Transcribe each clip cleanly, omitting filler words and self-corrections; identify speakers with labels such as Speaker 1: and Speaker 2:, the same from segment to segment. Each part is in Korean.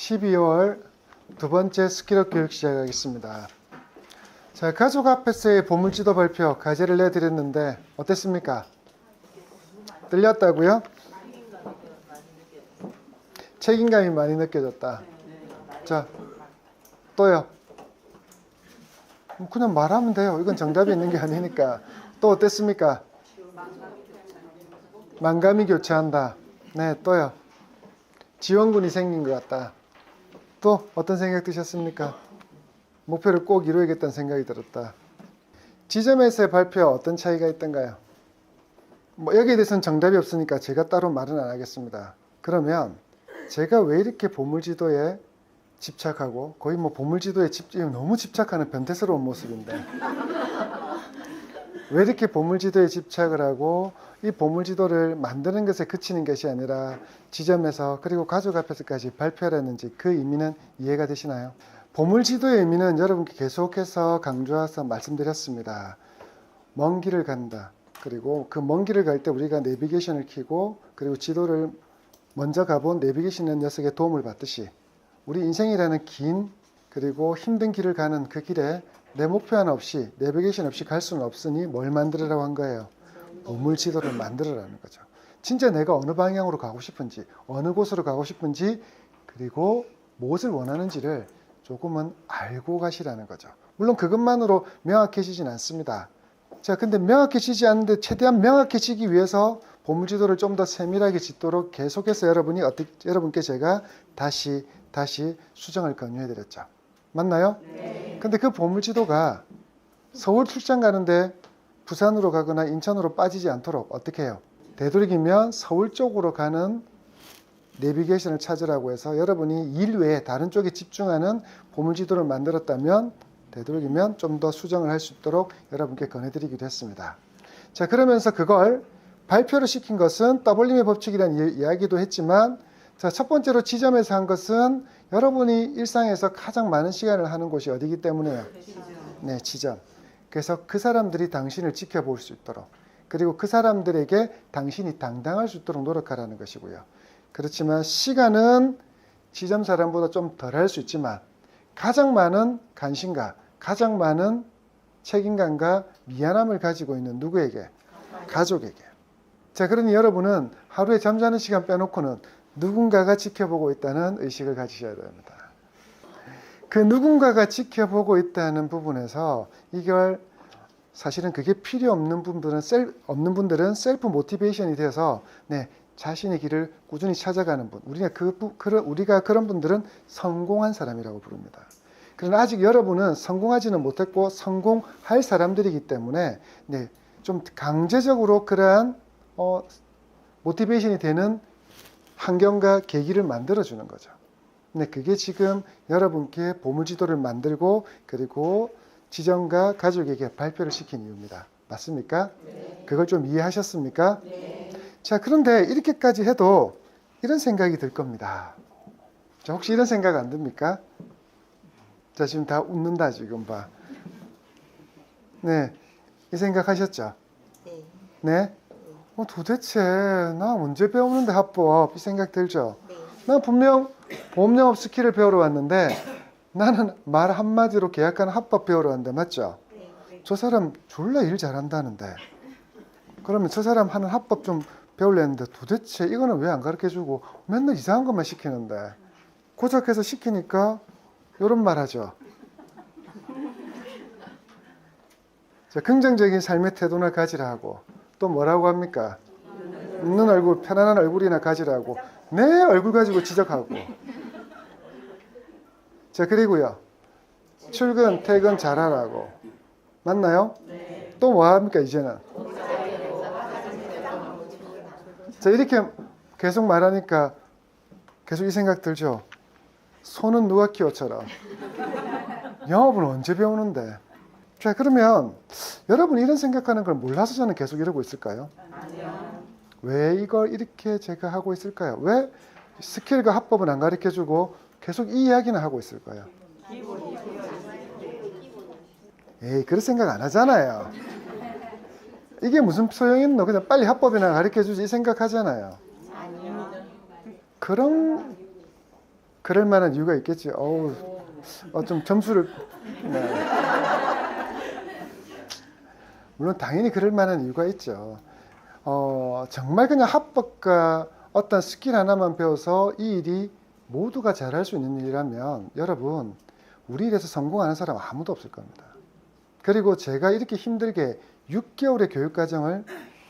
Speaker 1: 12월 두 번째 스킬업 교육 시작하겠습니다. 자, 가족 앞에서의 보물지도 발표 과제를 내드렸는데 어땠습니까? 들렸다고요? 책임감이 많이 느껴졌다. 자, 또요. 그냥 말하면 돼요. 이건 정답이 있는 게 아니니까. 또 어땠습니까? 만감이 교차한다. 네, 또요. 지원군이 생긴 것 같다. 또 어떤 생각 드셨습니까? 목표를 꼭 이루어야겠다는 생각이 들었다. 지점에서의 발표와 어떤 차이가 있던가요? 여기에 대해서는 정답이 없으니까 제가 따로 말은 안 하겠습니다. 그러면 제가 왜 이렇게 보물지도에 집착하고 거의 보물지도에 너무 집착하는 변태스러운 모습인데 왜 이렇게 보물지도에 집착을 하고 이 보물지도를 만드는 것에 그치는 것이 아니라 지점에서 그리고 가족 앞에서까지 발표하려는지 그 의미는 이해가 되시나요? 보물지도의 의미는 여러분께 계속해서 강조해서 말씀드렸습니다. 먼 길을 간다. 그리고 그 먼 길을 갈 때 우리가 내비게이션을 켜고 그리고 지도를 먼저 가본 내비게이션 녀석의 도움을 받듯이 우리 인생이라는 긴 그리고 힘든 길을 가는 그 길에 내 목표 하나 없이 내비게이션 없이 갈 수는 없으니 뭘 만들으라고 한 거예요? 보물지도를 만들으라는 거죠. 진짜 내가 어느 방향으로 가고 싶은지 어느 곳으로 가고 싶은지 그리고 무엇을 원하는지를 조금은 알고 가시라는 거죠. 물론 그것만으로 명확해지진 않습니다. 자, 근데 명확해지지 않는데 최대한 명확해지기 위해서 보물지도를 좀 더 세밀하게 짓도록 계속해서 여러분께 제가 다시 수정을 권유해 드렸죠. 맞나요? 네. 근데 그 보물지도가 서울 출장 가는데 부산으로 가거나 인천으로 빠지지 않도록 어떻게 해요? 되도록이면 서울 쪽으로 가는 내비게이션을 찾으라고 해서 여러분이 일 외에 다른 쪽에 집중하는 보물지도를 만들었다면 되도록이면 좀 더 수정을 할 수 있도록 여러분께 권해드리기도 했습니다. 자, 그러면서 그걸 발표를 시킨 것은 떠벌림의 법칙이라는 이야기도 했지만 자, 첫 번째로 지점에서 한 것은 여러분이 일상에서 가장 많은 시간을 하는 곳이 어디기 때문에요? 네, 지점. 그래서 그 사람들이 당신을 지켜볼 수 있도록 그리고 그 사람들에게 당신이 당당할 수 있도록 노력하라는 것이고요. 그렇지만 시간은 지점 사람보다 좀 덜 할 수 있지만 가장 많은 관심과 가장 많은 책임감과 미안함을 가지고 있는 누구에게? 가족에게. 자, 그러니 여러분은 하루에 잠자는 시간 빼놓고는 누군가가 지켜보고 있다는 의식을 가지셔야 됩니다. 그 누군가가 지켜보고 있다는 부분에서 이걸 사실은 그게 필요 없는 분들은 셀프 모티베이션이 되어서 자신의 길을 꾸준히 찾아가는 분. 우리가 그런 분들은 성공한 사람이라고 부릅니다. 그러나 아직 여러분은 성공하지는 못했고 성공할 사람들이기 때문에 좀 강제적으로 그러한 모티베이션이 되는 환경과 계기를 만들어주는 거죠. 그게 지금 여러분께 보물지도를 만들고 그리고 지점과 가족에게 발표를 시킨 이유입니다. 맞습니까? 네. 그걸 좀 이해하셨습니까? 네. 자, 그런데 이렇게까지 해도 이런 생각이 들 겁니다. 자, 혹시 이런 생각 안 듭니까? 자, 지금 다 웃는다 지금 봐. 네, 이 생각 하셨죠? 네. 네? 도대체 나 언제 배우는데 합법? 이 생각 들죠? 네. 나 분명 보험영업 스킬을 배우러 왔는데 나는 말 한마디로 계약하는 합법 배우러 왔는데 맞죠? 네. 저 사람 졸라 일 잘한다는데 그러면 저 사람 하는 합법 좀 배우려 했는데 도대체 이거는 왜 안 가르쳐주고 맨날 이상한 것만 시키는데 고작해서 시키니까 이런 말 하죠. 자, 긍정적인 삶의 태도나 가지라 하고 또 뭐라고 합니까? 웃는 얼굴, 편안한 얼굴이나 가지라고 내 얼굴 가지고 지적하고 자, 그리고요 출근, 퇴근 잘하라고 맞나요? 네. 또 뭐 합니까 이제는? 자, 이렇게 계속 말하니까 계속 이 생각 들죠? 소는 누가 키워처럼 영업은 언제 배우는데? 자, 그러면 여러분이 이런 생각하는 걸 몰라서 저는 계속 이러고 있을까요? 아니요. 왜 이걸 이렇게 제가 하고 있을까요? 왜 스킬과 합법은 안 가르쳐주고 계속 이 이야기는 하고 있을까요? 에이, 그런 생각 안 하잖아요. 이게 무슨 소용이 있노? 그냥 빨리 합법이나 가르쳐주지 이 생각하잖아요. 아니요. 그런 그럴 만한 이유가 있겠지. 좀 점수를. 네. 물론 당연히 그럴 만한 이유가 있죠. 정말 그냥 합법과 어떤 스킬 하나만 배워서 이 일이 모두가 잘할 수 있는 일이라면 여러분, 우리 일에서 성공하는 사람 아무도 없을 겁니다. 그리고 제가 이렇게 힘들게 6개월의 교육과정을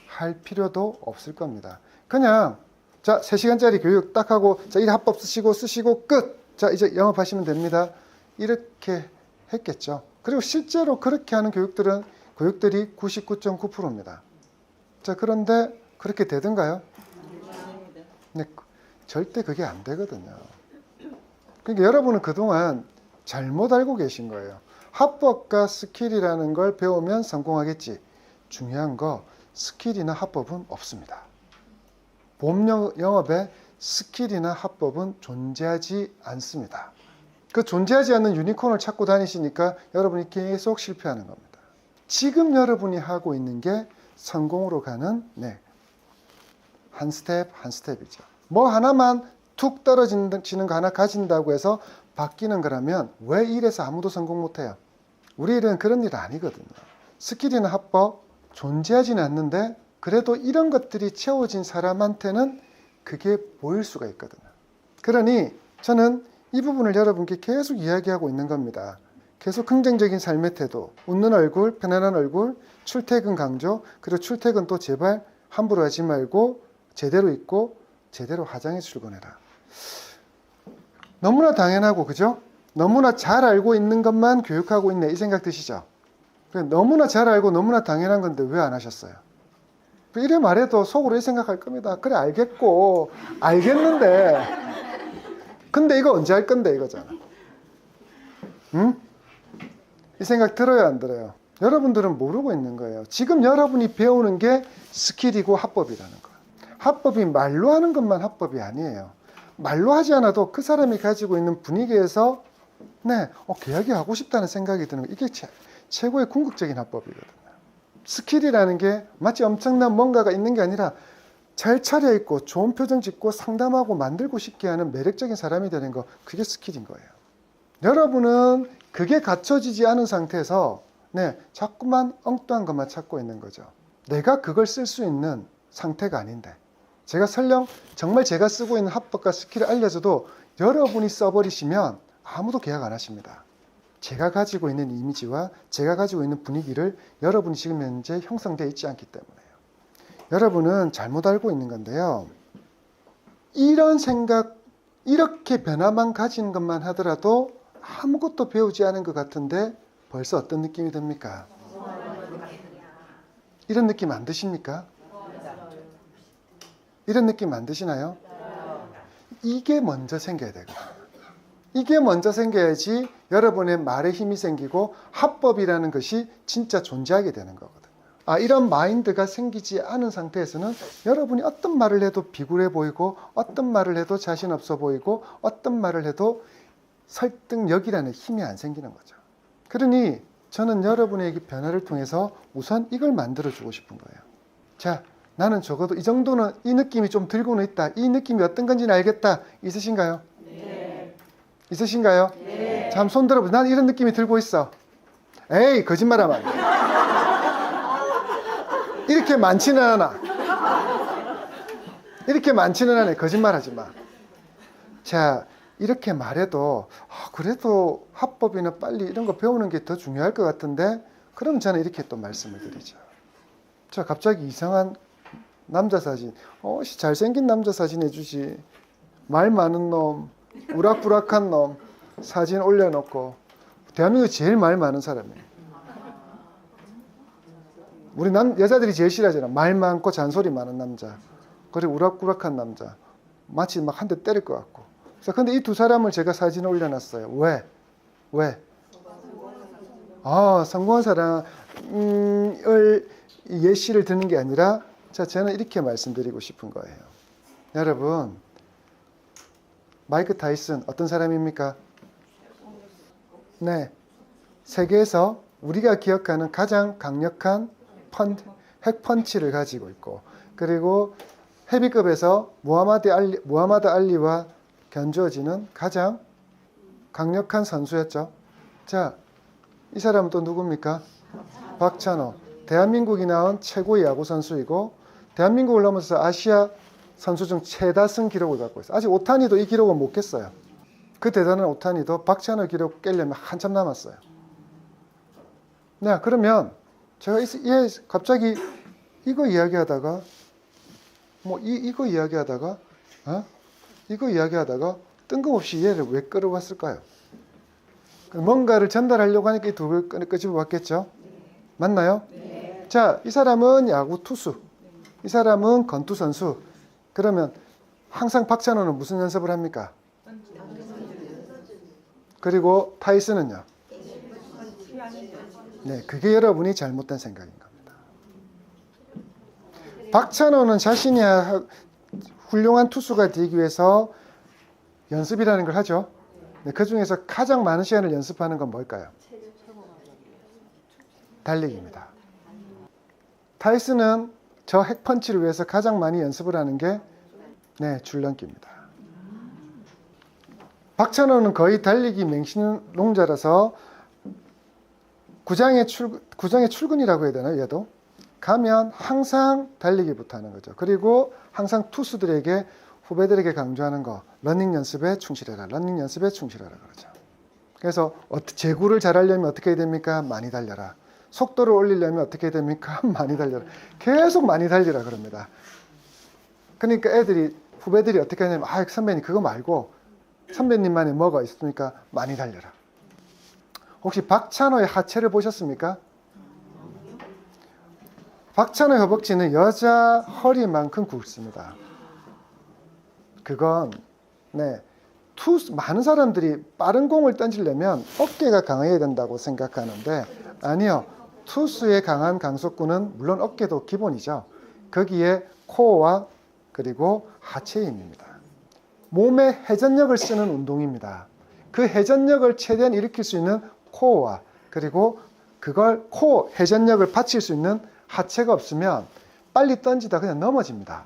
Speaker 1: 할 필요도 없을 겁니다. 그냥 자 3시간짜리 교육 딱 하고 자, 이 합법 쓰시고 끝! 자 이제 영업하시면 됩니다. 이렇게 했겠죠. 그리고 실제로 그렇게 하는 교육들이 99.9%입니다. 자 그런데 그렇게 되던가요? 네, 절대 그게 안 되거든요. 그러니까 여러분은 그동안 잘못 알고 계신 거예요. 합법과 스킬이라는 걸 배우면 성공하겠지. 중요한 거 스킬이나 합법은 없습니다. 보험 영업에 스킬이나 합법은 존재하지 않습니다. 그 존재하지 않는 유니콘을 찾고 다니시니까 여러분이 계속 실패하는 겁니다. 지금 여러분이 하고 있는 게 성공으로 가는 한 스텝 한 스텝이죠. 뭐 하나만 툭 떨어지는 거 하나 가진다고 해서 바뀌는 거라면 왜 일에서 아무도 성공 못해요? 우리 일은 그런 일 아니거든요. 스킬이나 합법 존재하지는 않는데 그래도 이런 것들이 채워진 사람한테는 그게 보일 수가 있거든요. 그러니 저는 이 부분을 여러분께 계속 이야기하고 있는 겁니다. 계속 긍정적인 삶의 태도, 웃는 얼굴, 편안한 얼굴, 출퇴근 강조, 그리고 출퇴근 또 제발 함부로 하지 말고 제대로 입고 제대로 화장해 출근해라. 너무나 당연하고 그죠? 너무나 잘 알고 있는 것만 교육하고 있네 이 생각 드시죠? 너무나 잘 알고 너무나 당연한 건데 왜 안 하셨어요? 이래 말해도 속으로 이 생각할 겁니다. 그래 알겠고 알겠는데 근데 이거 언제 할 건데 이거잖아. 응? 이 생각 들어요 안 들어요? 여러분들은 모르고 있는 거예요. 지금 여러분이 배우는 게 스킬이고 합법이라는 거예요. 합법이 말로 하는 것만 합법이 아니에요. 말로 하지 않아도 그 사람이 가지고 있는 분위기에서 계약이 하고 싶다는 생각이 드는 거. 이게 최고의 궁극적인 합법이거든요. 스킬이라는 게 마치 엄청난 뭔가가 있는 게 아니라 잘 차려입고 좋은 표정 짓고 상담하고 만들고 싶게 하는 매력적인 사람이 되는 거, 그게 스킬인 거예요. 여러분은 그게 갖춰지지 않은 상태에서 자꾸만 엉뚱한 것만 찾고 있는 거죠. 내가 그걸 쓸 수 있는 상태가 아닌데 제가 설령 정말 제가 쓰고 있는 합법과 스킬을 알려줘도 여러분이 써버리시면 아무도 계약 안 하십니다. 제가 가지고 있는 이미지와 제가 가지고 있는 분위기를 여러분이 지금 현재 형성되어 있지 않기 때문에요. 여러분은 잘못 알고 있는 건데요. 이런 생각, 이렇게 변화만 가지는 것만 하더라도 아무것도 배우지 않은 것 같은데 벌써 어떤 느낌이 듭니까? 이런 느낌 안 드십니까? 이런 느낌 안 드시나요? 이게 먼저 생겨야 되거든요. 이게 먼저 생겨야지 여러분의 말에 힘이 생기고 합법이라는 것이 진짜 존재하게 되는 거거든요. 이런 마인드가 생기지 않은 상태에서는 여러분이 어떤 말을 해도 비굴해 보이고 어떤 말을 해도 자신 없어 보이고 어떤 말을 해도 설득력이라는 힘이 안 생기는 거죠. 그러니 저는 여러분에게 변화를 통해서 우선 이걸 만들어주고 싶은 거예요. 자, 나는 적어도 이 정도는 이 느낌이 좀 들고는 있다. 이 느낌이 어떤 건지는 알겠다. 있으신가요?
Speaker 2: 네.
Speaker 1: 있으신가요?
Speaker 2: 네.
Speaker 1: 자, 한번 손 들어보세요. 난 이런 느낌이 들고 있어. 에이, 거짓말하면 안 돼. 이렇게 많지는 않아. 이렇게 많지는 않아. 거짓말하지 마. 자, 이렇게 말해도 그래도 합법이나 빨리 이런 거 배우는 게 더 중요할 것 같은데 그럼 저는 이렇게 또 말씀을 드리죠. 자, 갑자기 이상한 남자 사진, 잘생긴 남자 사진 해주지. 말 많은 놈, 우락부락한 놈 사진 올려놓고 대한민국 제일 말 많은 사람이에요. 우리 여자들이 제일 싫어하잖아. 말 많고 잔소리 많은 남자. 그리고 우락부락한 남자. 마치 막 한 대 때릴 것 같고. 근데 이 두 사람을 제가 사진에 올려놨어요. 왜? 성공한 사람을 예시를 드는 게 아니라 저는 이렇게 말씀드리고 싶은 거예요. 여러분, 마이크 타이슨 어떤 사람입니까? 네, 세계에서 우리가 기억하는 가장 강력한 핵펀치를 가지고 있고, 그리고 헤비급에서 무하마드 알리와 견주어지는 가장 강력한 선수였죠. 자, 이 사람은 또 누굽니까? 박찬호. 대한민국이 낳은 최고의 야구 선수이고 대한민국을 넘어서 아시아 선수 중 최다승 기록을 갖고 있어요. 아직 오타니도 이 기록은 못 깼어요. 그 대단한 오타니도 박찬호 기록 깨려면 한참 남았어요. 네, 그러면 제가 갑자기 이거 이야기하다가 이거 이야기하다가 뜬금없이 얘를 왜 끌어왔을까요? 뭔가를 전달하려고 하니까 이 두 개를 끄집어 왔겠죠? 맞나요? 네. 자, 이 사람은 야구 투수, 이 사람은 건투 선수. 그러면 항상 박찬호는 무슨 연습을 합니까? 그리고 타이슨은요? 네, 그게 여러분이 잘못된 생각인 겁니다. 박찬호는 자신이 훌륭한 투수가 되기 위해서 연습이라는 걸 하죠. 네, 그 중에서 가장 많은 시간을 연습하는 건 뭘까요? 달리기입니다. 타이슨은 저 핵펀치를 위해서 가장 많이 연습을 하는 게 줄넘기입니다. 박찬호는 거의 달리기 맹신농자라서 구장에 출근이라고 해야 되나요? 얘도 가면 항상 달리기부터 하는 거죠. 그리고 항상 투수들에게 후배들에게 강조하는 거, 러닝 연습에 충실해라, 러닝 연습에 충실하라 그러죠. 그래서 제구를 잘하려면 어떻게 해야 됩니까? 많이 달려라. 속도를 올리려면 어떻게 해야 됩니까? 많이 달려라. 계속 많이 달리라 그럽니다. 그러니까 후배들이 어떻게 하냐면 선배님 그거 말고 선배님만의 뭐가 있습니까? 많이 달려라. 혹시 박찬호의 하체를 보셨습니까? 박찬호의 허벅지는 여자 허리만큼 굵습니다. 그건 많은 사람들이 빠른 공을 던지려면 어깨가 강해야 된다고 생각하는데 아니요. 투수의 강한 강속구는 물론 어깨도 기본이죠. 거기에 코어와 그리고 하체의 힘입니다. 몸의 회전력을 쓰는 운동입니다. 그 회전력을 최대한 일으킬 수 있는 코어와 그리고 회전력을 받칠 수 있는 하체가 없으면 빨리 던지다 그냥 넘어집니다.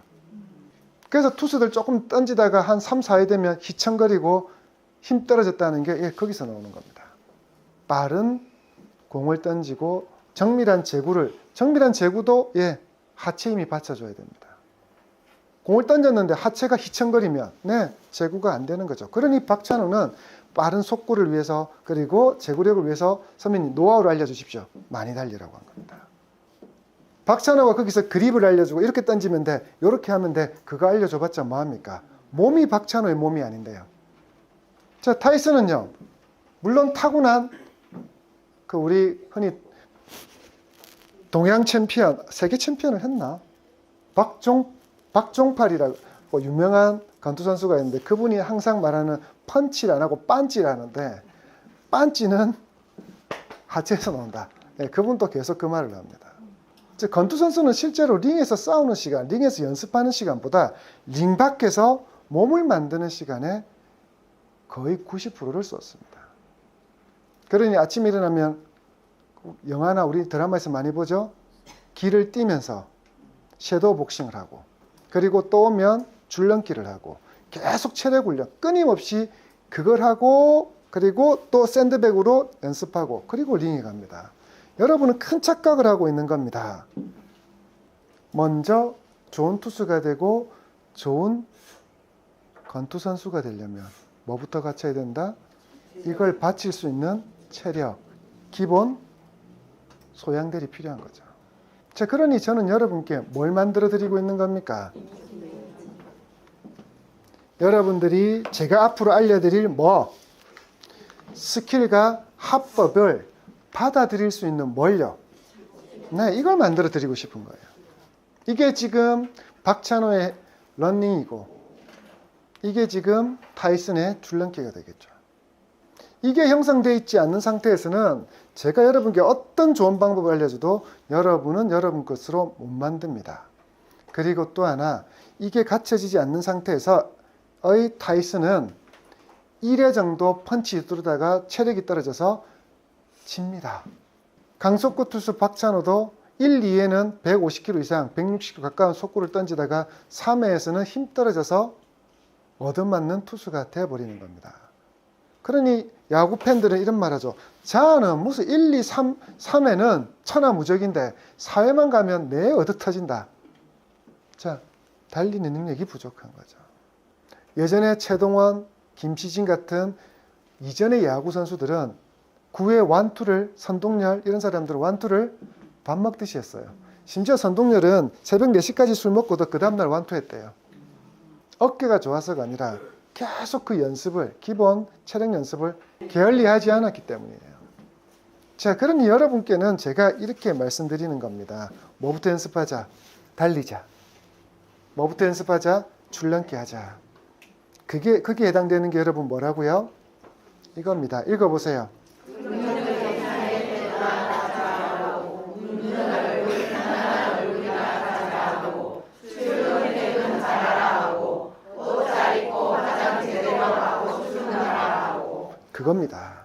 Speaker 1: 그래서 투수들 조금 던지다가 한 3, 4회 되면 휘청거리고 힘 떨어졌다는 게 거기서 나오는 겁니다. 빠른 공을 던지고 정밀한 제구도 하체 힘이 받쳐줘야 됩니다. 공을 던졌는데 하체가 휘청거리면 제구가 안 되는 거죠. 그러니 박찬호는 빠른 속구를 위해서 그리고 제구력을 위해서 선배님 노하우를 알려주십시오. 많이 달리라고 한 겁니다. 박찬호가 거기서 그립을 알려주고 이렇게 던지면 돼, 이렇게 하면 돼, 그거 알려줘봤자 뭐합니까? 몸이 박찬호의 몸이 아닌데요. 자, 타이슨은요, 물론 타고난 우리 흔히 동양 챔피언, 세계 챔피언을 했나? 박종팔이라고 유명한 권투 선수가 있는데 그분이 항상 말하는 펀치를 안 하고 빤치를 하는데 빤치는 하체에서 나온다. 그분도 계속 그 말을 합니다. 즉 권투 선수는 실제로 링에서 싸우는 시간, 링에서 연습하는 시간보다 링 밖에서 몸을 만드는 시간에 거의 90%를 썼습니다. 그러니 아침에 일어나면 영화나 우리 드라마에서 많이 보죠. 길을 뛰면서 섀도우 복싱을 하고 그리고 또 오면 줄넘기를 하고 계속 체력 훈련 끊임없이 그걸 하고 그리고 또 샌드백으로 연습하고 그리고 링에 갑니다. 여러분은 큰 착각을 하고 있는 겁니다. 먼저 좋은 투수가 되고 좋은 권투 선수가 되려면 뭐부터 갖춰야 된다? 이걸 바칠 수 있는 체력, 기본 소양들이 필요한 거죠. 자, 그러니 저는 여러분께 뭘 만들어 드리고 있는 겁니까? 여러분들이 제가 앞으로 알려드릴 스킬과 합법을 받아들일 수 있는 원력, 이걸 만들어 드리고 싶은 거예요. 이게 지금 박찬호의 러닝이고 이게 지금 타이슨의 줄넘기가 되겠죠. 이게 형성되어 있지 않는 상태에서는 제가 여러분께 어떤 좋은 방법을 알려줘도 여러분은 여러분 것으로 못 만듭니다. 그리고 또 하나, 이게 갖춰지지 않는 상태에서의 타이슨은 1회 정도 펀치 두르다가 체력이 떨어져서 집니다. 강속구 투수 박찬호도 1, 2회는 150km 이상, 160km 가까운 속구를 던지다가 3회에서는 힘 떨어져서 얻어맞는 투수가 되어버리는 겁니다. 그러니 야구 팬들은 이런 말 하죠. 자는 무슨 1, 2, 3회는 천하무적인데 4회만 가면 내 얻어 터진다. 자, 달리는 능력이 부족한 거죠. 예전에 최동원, 김시진 같은 이전의 야구 선수들은 9회 완투를, 선동열 이런 사람들은 완투를 밥 먹듯이 했어요. 심지어 선동열은 새벽 4시까지 술 먹고도 그 다음날 완투했대요. 어깨가 좋아서가 아니라 계속 그 연습을, 기본 체력 연습을 게을리하지 않았기 때문이에요. 자, 그러니 여러분께는 제가 이렇게 말씀드리는 겁니다. 뭐부터 연습하자? 달리자. 뭐부터 연습하자? 줄넘기 하자. 그게 해당되는 게 여러분 뭐라고요? 이겁니다. 읽어보세요. 그겁니다.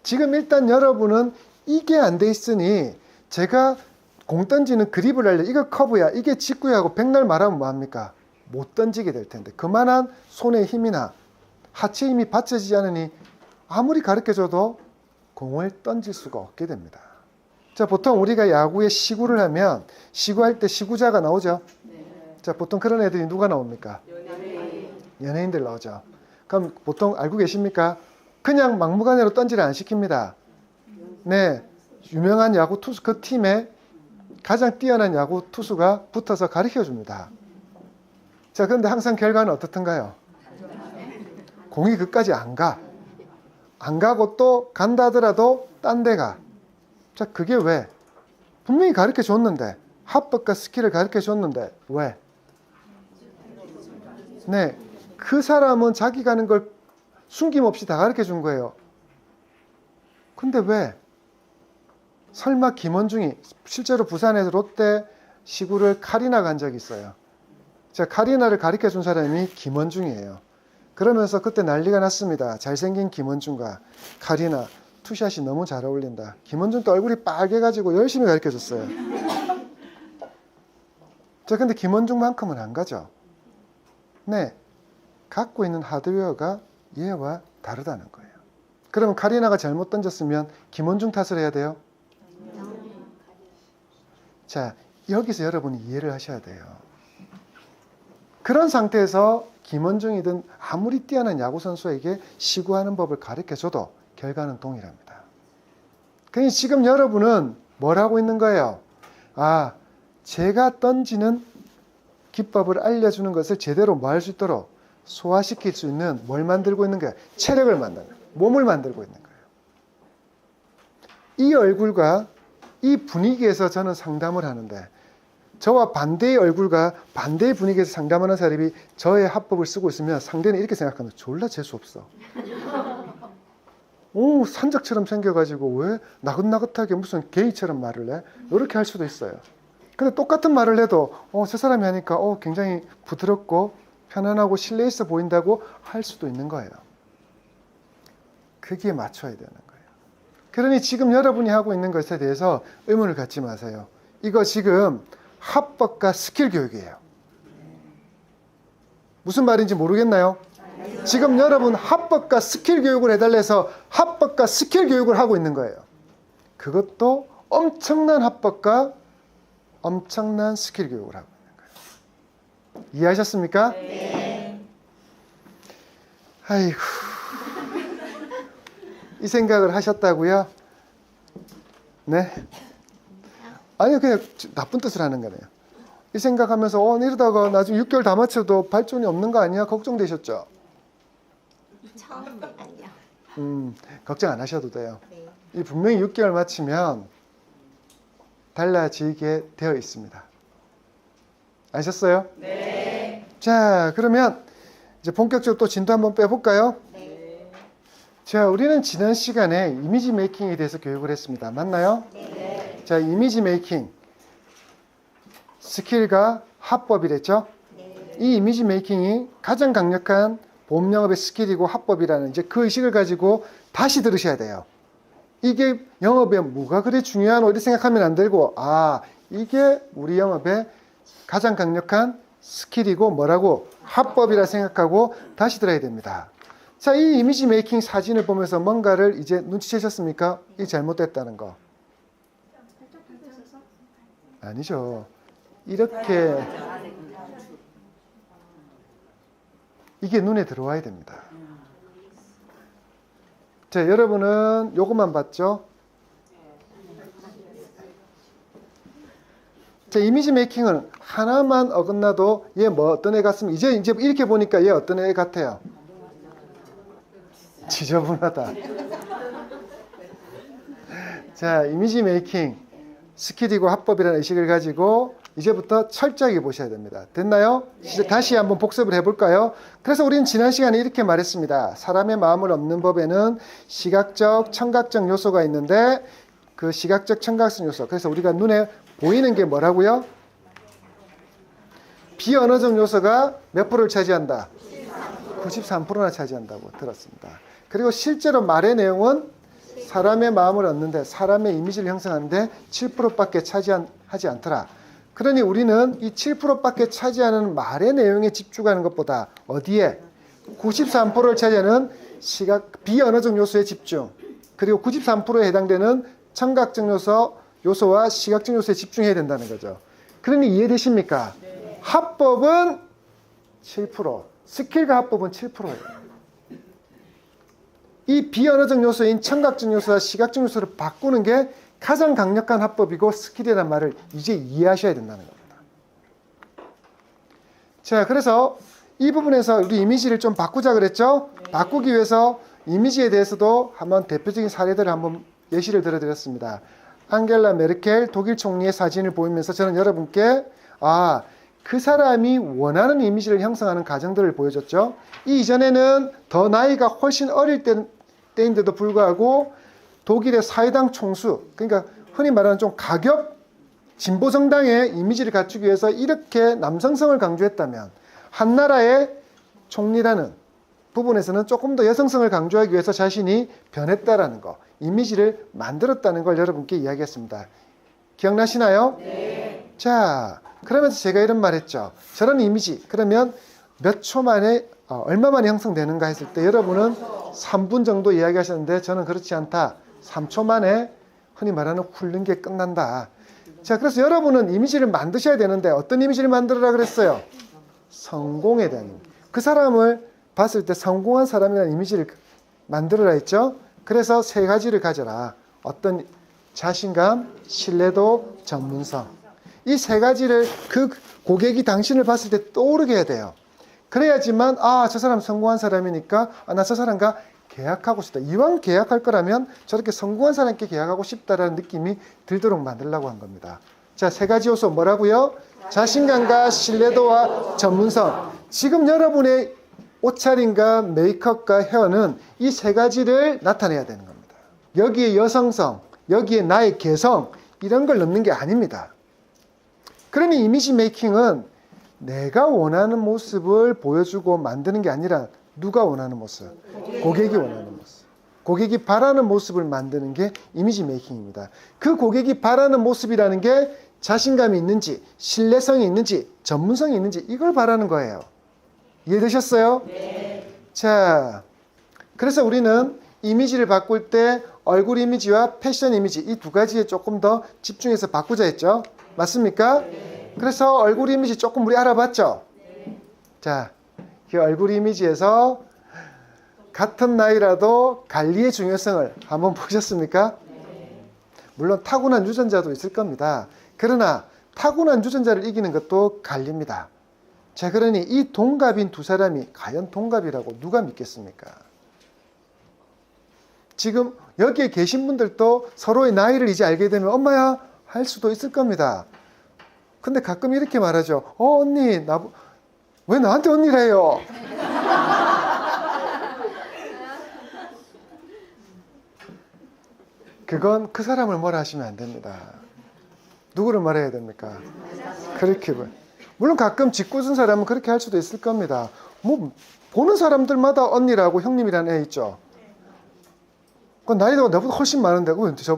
Speaker 1: 지금 일단 여러분은 이게 안 돼 있으니 제가 공 던지는 그립을 알려. 이거 커브야. 이게 직구야 하고 백날 말하면 뭐합니까? 못 던지게 될 텐데. 그만한 손의 힘이나 하체 힘이 받쳐지지 않으니 아무리 가르쳐줘도 공을 던질 수가 없게 됩니다. 자, 보통 우리가 야구에 시구를 하면 시구할 때 시구자가 나오죠? 자, 보통 그런 애들이 누가 나옵니까? 연예인들 나오죠. 그럼 보통 알고 계십니까? 그냥 막무가내로 던지를 안 시킵니다. 네, 유명한 야구 투수, 그 팀에 가장 뛰어난 야구 투수가 붙어서 가르쳐 줍니다. 자, 그런데 항상 결과는 어떻던가요? 공이 끝까지 안 가. 안 가고 또 간다 하더라도 딴 데 가. 자, 그게 왜? 분명히 가르쳐 줬는데, 합법과 스킬을 가르쳐 줬는데, 왜? 네, 그 사람은 자기 가는 걸 숨김없이 다 가르쳐 준 거예요. 근데 왜? 설마 김원중이 실제로 부산에서 롯데 시구를 카리나 간 적이 있어요. 자, 카리나를 가르쳐 준 사람이 김원중이에요. 그러면서 그때 난리가 났습니다. 잘생긴 김원중과 카리나 투샷이 너무 잘 어울린다. 김원중도 얼굴이 빨개가지고 열심히 가르쳐 줬어요. 자, 근데 김원중만큼은 안 가죠. 네, 갖고 있는 하드웨어가 얘와 다르다는 거예요. 그러면 카리나가 잘못 던졌으면 김원중 탓을 해야 돼요? 자, 여기서 여러분이 이해를 하셔야 돼요. 그런 상태에서 김원중이든 아무리 뛰어난 야구선수에게 시구하는 법을 가르쳐줘도 결과는 동일합니다. 그러니 지금 여러분은 뭘 하고 있는 거예요? 아, 제가 던지는 기법을 알려주는 것을 제대로 뭐 할 수 있도록 소화시킬 수 있는 뭘 만들고 있는 거예요? 체력을 만드는 거예요. 몸을 만들고 있는 거예요. 이 얼굴과 이 분위기에서 저는 상담을 하는데 저와 반대의 얼굴과 반대의 분위기에서 상담하는 사람이 저의 합법을 쓰고 있으면 상대는 이렇게 생각합니다. 졸라 재수없어. 오, 산적처럼 생겨가지고 왜 나긋나긋하게 무슨 게이처럼 말을 해? 이렇게 할 수도 있어요. 근데 똑같은 말을 해도 저 사람이 하니까 굉장히 부드럽고 편안하고 신뢰 있어 보인다고 할 수도 있는 거예요. 거기에 맞춰야 되는 거예요. 그러니 지금 여러분이 하고 있는 것에 대해서 의문을 갖지 마세요. 이거 지금 합법과 스킬 교육이에요. 무슨 말인지 모르겠나요? 지금 여러분 합법과 스킬 교육을 해달라 해서 합법과 스킬 교육을 하고 있는 거예요. 그것도 엄청난 합법과 엄청난 스킬 교육을 하고 있는 거예요. 이해하셨습니까? 네. 아이고, 이 생각을 하셨다고요? 네. 아니, 그냥 나쁜 뜻을 하는 거네요. 이 생각하면서 이러다가 나중에 6개월 다 맞춰도 발전이 없는 거 아니야? 걱정되셨죠?
Speaker 2: 처음은 아니요.
Speaker 1: 걱정 안 하셔도 돼요.
Speaker 2: 네.
Speaker 1: 이 분명히 6개월 마치면 달라지게 되어 있습니다. 아셨어요? 네. 자, 그러면 이제 본격적으로 또 진도 한번 빼볼까요?
Speaker 2: 네.
Speaker 1: 자, 우리는 지난 시간에 이미지 메이킹에 대해서 교육을 했습니다. 맞나요?
Speaker 2: 네.
Speaker 1: 자, 이미지 메이킹 스킬과 합법이랬죠?
Speaker 2: 네.
Speaker 1: 이 이미지 메이킹이 가장 강력한 보험 영업의 스킬이고 합법이라는 이제 그 의식을 가지고 다시 들으셔야 돼요. 이게 영업에 뭐가 그리 중요하노 이렇게 생각하면 안 되고 이게 우리 영업의 가장 강력한 스킬이고 뭐라고? 합법이라 생각하고 다시 들어야 됩니다. 자, 이 이미지 메이킹 사진을 보면서 뭔가를 이제 눈치채셨습니까? 이 잘못됐다는 거. 아니죠. 이렇게 이게 눈에 들어와야 됩니다. 자, 여러분은 요것만 봤죠? 자, 이미지 메이킹은 하나만 어긋나도 얘 뭐 어떤 애 같으면 이제 이렇게 보니까 얘 어떤 애 같아요? 지저분하다. 자, 이미지 메이킹 스킬이고 합법이라는 의식을 가지고 이제부터 철저하게 보셔야 됩니다. 됐나요? 이제 다시 한번 복습을 해볼까요? 그래서 우리는 지난 시간에 이렇게 말했습니다. 사람의 마음을 얻는 법에는 시각적, 청각적 요소가 있는데 그 시각적, 청각적 요소. 그래서 우리가 눈에 보이는 게 뭐라고요? 비언어적 요소가 몇 프로를 차지한다? 93%나 차지한다고 들었습니다. 그리고 실제로 말의 내용은 사람의 마음을 얻는데 사람의 이미지를 형성하는데 7%밖에 차지하지 않더라. 그러니 우리는 이 7%밖에 차지하는 말의 내용에 집중하는 것보다 어디에? 93%를 차지하는 비언어적 요소에 집중. 그리고 93%에 해당되는 청각적 요소와 시각적 요소에 집중해야 된다는 거죠. 그러니 이해되십니까? 네. 합법은 7%, 스킬과 합법은 7%예요. 이 비언어적 요소인 청각적 요소와 시각적 요소를 바꾸는 게 가장 강력한 합법이고 스킬이라는 말을 이제 이해하셔야 된다는 겁니다. 자, 그래서 이 부분에서 우리 이미지를 좀 바꾸자 그랬죠? 네. 바꾸기 위해서 이미지에 대해서도 한번 대표적인 사례들을 한번 예시를 들어드렸습니다. 앙겔라 메르켈 독일 총리의 사진을 보이면서 저는 여러분께 그 사람이 원하는 이미지를 형성하는 과정들을 보여줬죠. 이 이전에는 더 나이가 훨씬 어릴 때인데도 불구하고 독일의 사회당 총수, 그러니까 흔히 말하는 좀 가격 진보 정당의 이미지를 갖추기 위해서 이렇게 남성성을 강조했다면 한 나라의 총리라는 부분에서는 조금 더 여성성을 강조하기 위해서 자신이 변했다라는 거, 이미지를 만들었다는 걸 여러분께 이야기했습니다. 기억나시나요? 네. 자, 그러면서 제가 이런 말 했죠. 저런 이미지, 그러면 몇 초 만에, 얼마 만에 형성되는가 했을 때 여러분은 3분 정도 이야기하셨는데 저는 그렇지 않다. 3초 만에 흔히 말하는 훑는 게 끝난다. 자, 그래서 여러분은 이미지를 만드셔야 되는데 어떤 이미지를 만들어라 그랬어요? 성공에 대한 이미지. 그 사람을 봤을 때 성공한 사람이라는 이미지를 만들어라 했죠. 그래서 3가지를 가져라. 어떤 자신감, 신뢰도, 전문성. 이 3가지를 그 고객이 당신을 봤을 때 떠오르게 해야 돼요. 그래야지만 저 사람 성공한 사람이니까 나 저 사람과 계약하고 싶다. 이왕 계약할 거라면 저렇게 성공한 사람께 계약하고 싶다라는 느낌이 들도록 만들려고 한 겁니다. 자, 3가지 요소 뭐라고요? 자신감과 신뢰도와 전문성. 지금 여러분의 옷차림과 메이크업과 헤어는 이 3가지를 나타내야 되는 겁니다. 여기에 여성성, 여기에 나의 개성 이런 걸 넣는 게 아닙니다. 그러니 이미지 메이킹은 내가 원하는 모습을 보여주고 만드는 게 아니라 누가 원하는 모습? 고객이 원하는 모습. 고객이 바라는 모습을 만드는 게 이미지 메이킹입니다. 그 고객이 바라는 모습이라는 게 자신감이 있는지, 신뢰성이 있는지, 전문성이 있는지 이걸 바라는 거예요. 이해되셨어요? 네. 자, 그래서 우리는 이미지를 바꿀 때 얼굴 이미지와 패션 이미지 이 2가지에 조금 더 집중해서 바꾸자 했죠? 맞습니까? 네. 그래서 얼굴 이미지 조금 우리 알아봤죠? 네. 자, 이 얼굴 이미지에서 같은 나이라도 관리의 중요성을 한번 보셨습니까? 네. 물론 타고난 유전자도 있을 겁니다. 그러나 타고난 유전자를 이기는 것도 관리입니다. 자, 그러니 이 동갑인 2사람이 과연 동갑이라고 누가 믿겠습니까? 지금 여기에 계신 분들도 서로의 나이를 이제 알게 되면 엄마야 할 수도 있을 겁니다. 근데 가끔 이렇게 말하죠. 언니, 왜 나한테 언니래요? 그건 그 사람을 뭐라 하시면 안 됩니다. 누구를 말해야 됩니까? 그렇게. 물론 가끔 짓궂은 사람은 그렇게 할 수도 있을 겁니다. 보는 사람들마다 언니라고 형님이라는 애 있죠. 그 나이가 나보다 훨씬 많은데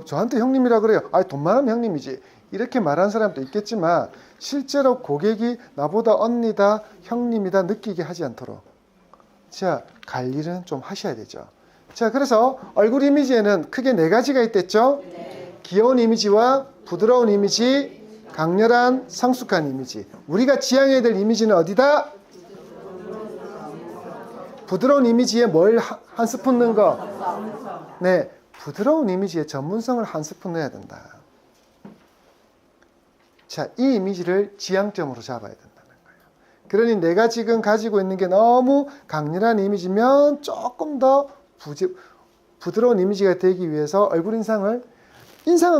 Speaker 1: 저한테 형님이라 그래요. 돈 많으면 형님이지. 이렇게 말하는 사람도 있겠지만 실제로 고객이 나보다 언니다, 형님이다 느끼게 하지 않도록 자, 관리는 좀 하셔야 되죠. 자, 그래서 얼굴 이미지에는 크게 네 가지가 있댔죠. 귀여운 이미지와 부드러운 이미지, 강렬한 성숙한 이미지. 우리가 지향해야 될 이미지는 어디다? 부드러운 이미지에 뭘 한 스푼 넣은 거? 네, 부드러운 이미지에 전문성을 한 스푼 넣어야 된다. 자, 이 이미지를 지향점으로 잡아야 된다는 거예요. 그러니 내가 지금 가지고 있는 게 너무 강렬한 이미지면 조금 더 부드러운 이미지가 되기 위해서 얼굴 인상은